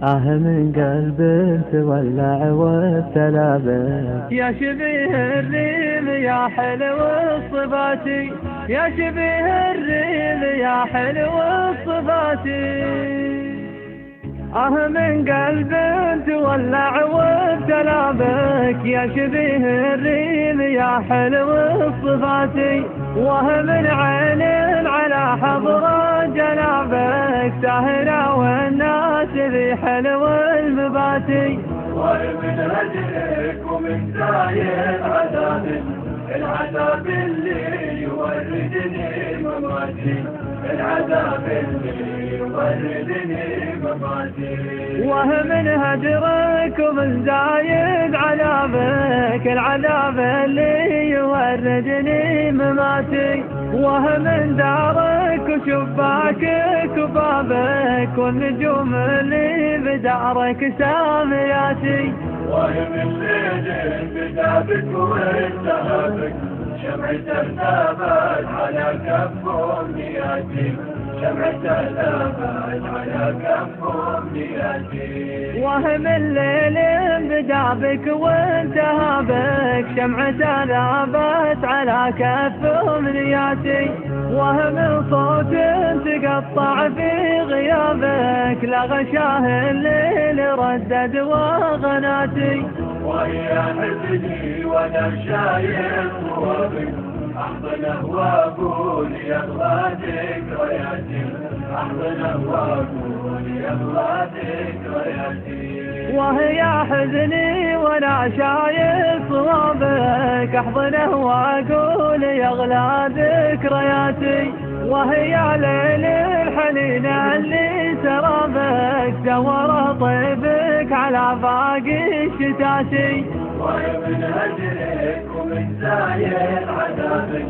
من قلب تولع والسلامة. يا شبيه الريم يا حلو الصفاتي، يا شبيه الريم يا حلو الصفاتي. من قلب تولع وابتلى بك، يا شبيه الريم يا حلو الصفاتي. من عين على حضرة جنابك سهرة والناس ذي حلو المباتي. ومن هجرك ومن داير عذابك، العذاب اللي يوردني مماتي، العذاب اللي يوردني مماتي. ومن هجرك ومن زايد عذابك، العذاب اللي يوردني مماتي. ومن دارك وشباكك وبابك، والنجوم اللي بدارك سامياتي. ومن ليل بدابك وانتهابك، شمعة الابد على كف امنياتي، شمعة الابد على كف امنياتي. وهم الليل بدابك وانتهابك، شمعة الابد على كف امنياتي. وهم صوت تقطع في غيابك، لغشاه الليل ردد وغناتي. ويا حزني وانا شايف ثوابك، احضنه واقول يغلى ذكرياتي، احضنه واقول يغلى ذكرياتي. وهي حزني وانا شايف صوابك، احضنه واقول يغلى ذكرياتي. وهي ليل الحنين اللي سرابك، دور طيبك على باقي الشتاتي. ومن هجرك ومن زايد عذابك،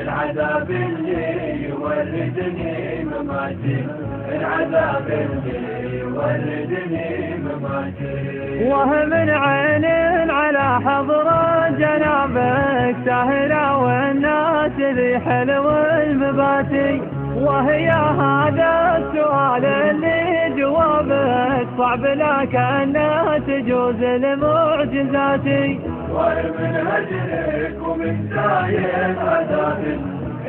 العذاب اللي يوردني مماتي، العذاب اللي يوردني مماتي. ومن عين على حضرة جنابك سهرة والناس ذي حلو المباتي. وهي هذا السؤال اللي جوابك صعب لكنه تجوز المعجزاتي. ومن هجرك ومن زايد عذابك،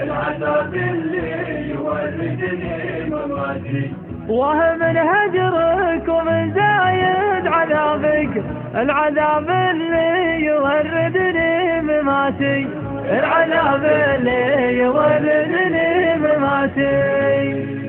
العذاب اللي يوردني مماتي. ومن هجرك ومن زايد عذابك، العذاب اللي يوردني مماتي، العذاب اللي يوردني مماتي.